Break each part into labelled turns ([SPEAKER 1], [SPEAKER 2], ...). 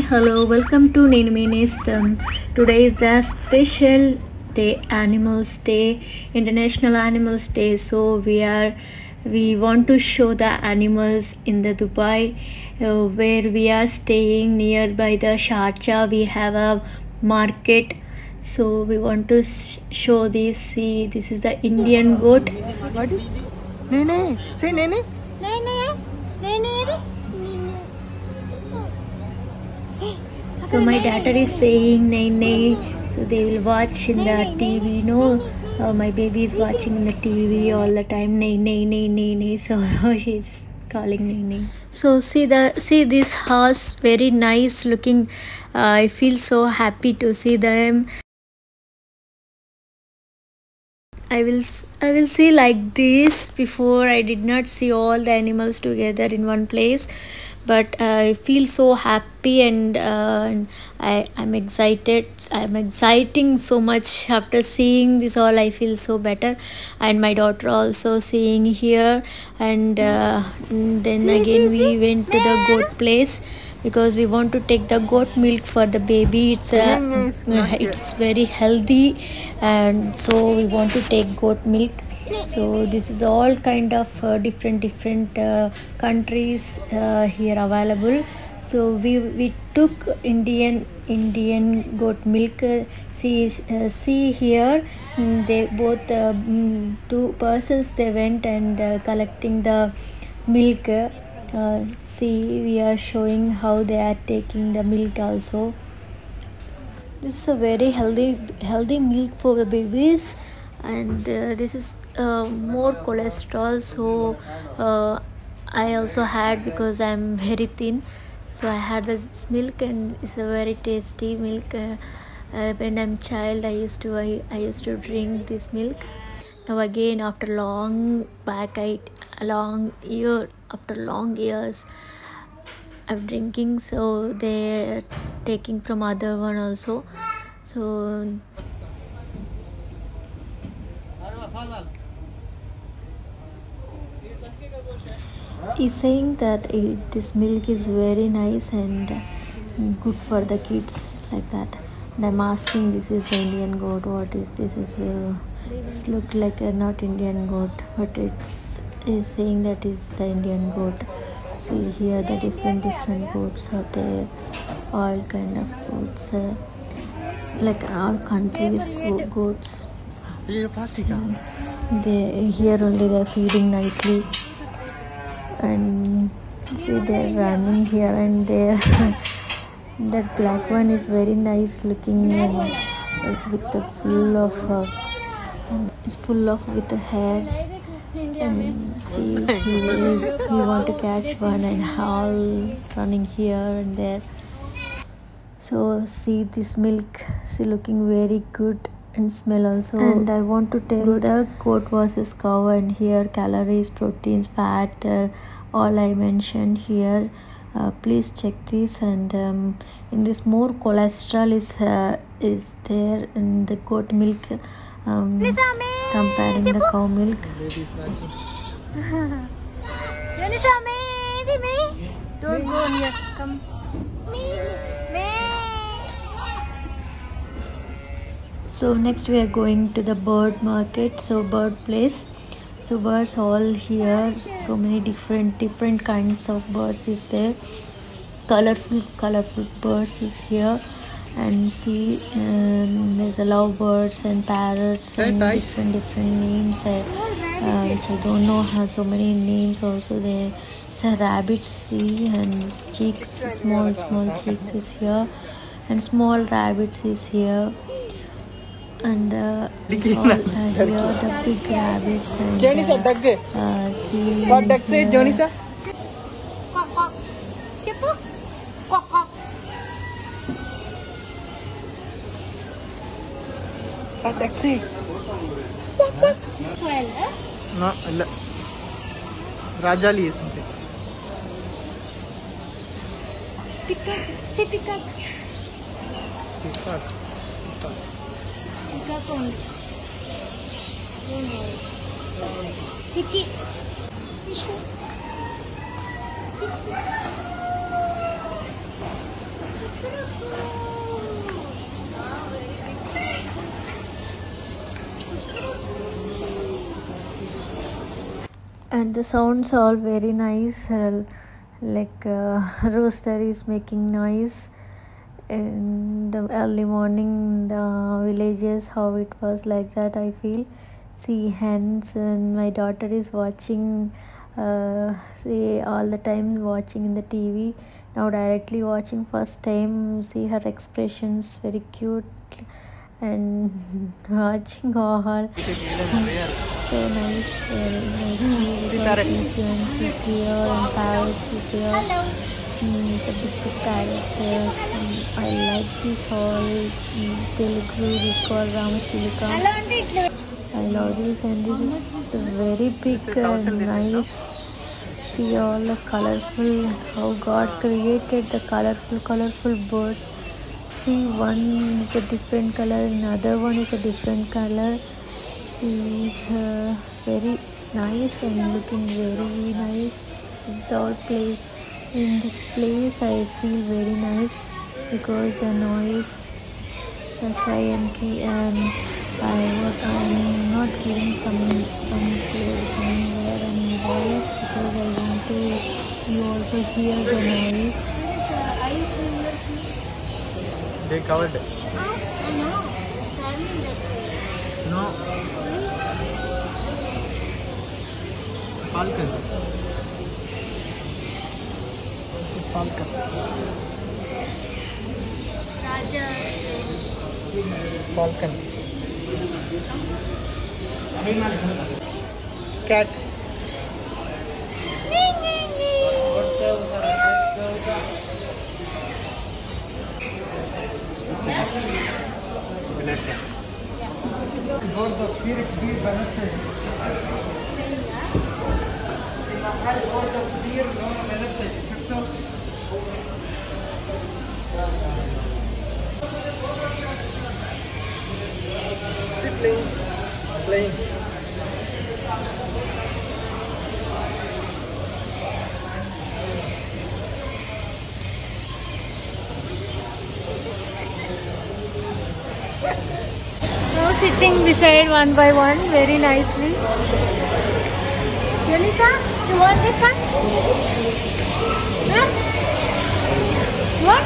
[SPEAKER 1] hello, welcome to Name. Today is the special day, Animals Day, International Animals Day. So we want to show the animals in the Dubai, where we are staying nearby the Sharjah. We have a market, so we want to show this. See, this is the Indian goat.
[SPEAKER 2] What is? Nene, say Nene.
[SPEAKER 1] So my daughter is saying nay. So they will watch in the TV. No, my baby is watching in the TV all the time. Nay. So she's calling nay. So see this horse, very nice looking. I feel so happy to see them. I will see like this. Before I did not see all the animals together in one place, but I feel so happy and I'm excited. I'm exciting so much after seeing this all. I feel so better, and my daughter also seeing here, and then again we went to the goat place because we want to take the goat milk for the baby. It's very healthy, and so we want to take goat milk. So this is all kind of different countries here available. So we took Indian goat milk. See here, they both two persons, they went and collecting the milk. See, we are showing how they are taking the milk also. This is a very healthy milk for the babies, and this is more cholesterol. So I also had, because I'm very thin, so I had this milk, and it's a very tasty milk. When I'm child, I used to drink this milk. Now again, after long years I'm drinking, so they're taking from other one also. So he's saying that this milk is very nice and good for the kids, like that. And I'm asking, this is the Indian goat, what is this? It's look like a not Indian goat, but it's is saying that is the Indian goat. See here the different goats are there, all kind of goats, like all countries goats. They here only they're feeding nicely, and see they're running here and there. That black one is very nice looking, and it's with the full of with the hairs. And see, he want to catch one, and all running here and there. So see this milk, see looking very good, and smell also. And I want to tell the goat versus cow, and here calories, proteins, fat, all I mentioned here. Please check this, and in this more cholesterol is there in the goat milk, comparing the cow milk.
[SPEAKER 2] Don't go near. Come.
[SPEAKER 1] So next we are going to the bird market, so bird place. So birds all here, so many different kinds of birds is there. Colorful birds is here, and see there's a love birds and parrots and different names, which I don't know, have so many names also there. So rabbits, see, and chicks, small chicks is here, and small rabbits is here, and it's all here the big rabbits, and see
[SPEAKER 2] What duck say, Jonisa? What duck say? No, Rajali is something.
[SPEAKER 3] Peacock. Say peacock.
[SPEAKER 2] Peacock.
[SPEAKER 3] Peacock only. Kiki.
[SPEAKER 1] and the sounds are very nice, like rooster is making noise in the early morning in the villages. How it was like that, I feel. See hens, and my daughter is watching, see all the time watching in the TV. Now directly watching first time, see her expressions, very cute, and watching all so nice, nice views of pigeons is here and parrots is here.
[SPEAKER 3] Hello.
[SPEAKER 1] It's a big parrots here. I like this whole Telugu we call Ramachilika.
[SPEAKER 3] Hello అంటే ఇట్లా
[SPEAKER 1] I love this, and this is very big and nice. See all the colorful, how God created the colorful birds. See, one is a different color, another one is a different color. See, very nice and looking very nice. It's all place. In this place, I feel very nice because the noise. That's why I'm not giving some place somewhere and voice, because I want to you also hear the noise.
[SPEAKER 2] They covered. No. Falcon. This is falcon. Falcon. Cat. Playing.
[SPEAKER 1] Now sitting beside one by one very nicely.
[SPEAKER 3] Yunisa, you want this one? Huh? What?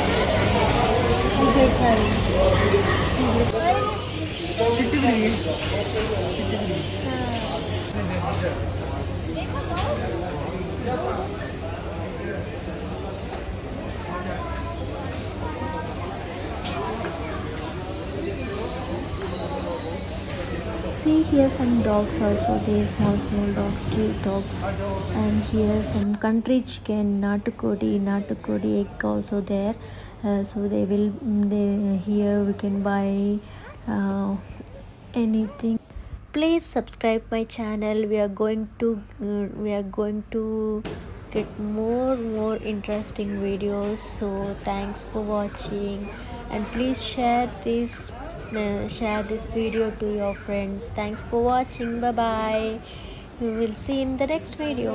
[SPEAKER 1] See here some dogs also there, small dogs, cute dogs, and here some country chicken, natukodi egg also there. So they here we can buy anything. Please subscribe my channel. We are going to get more interesting videos. So thanks for watching, and please share this video to your friends. Thanks for watching. Bye bye. We will see in the next video.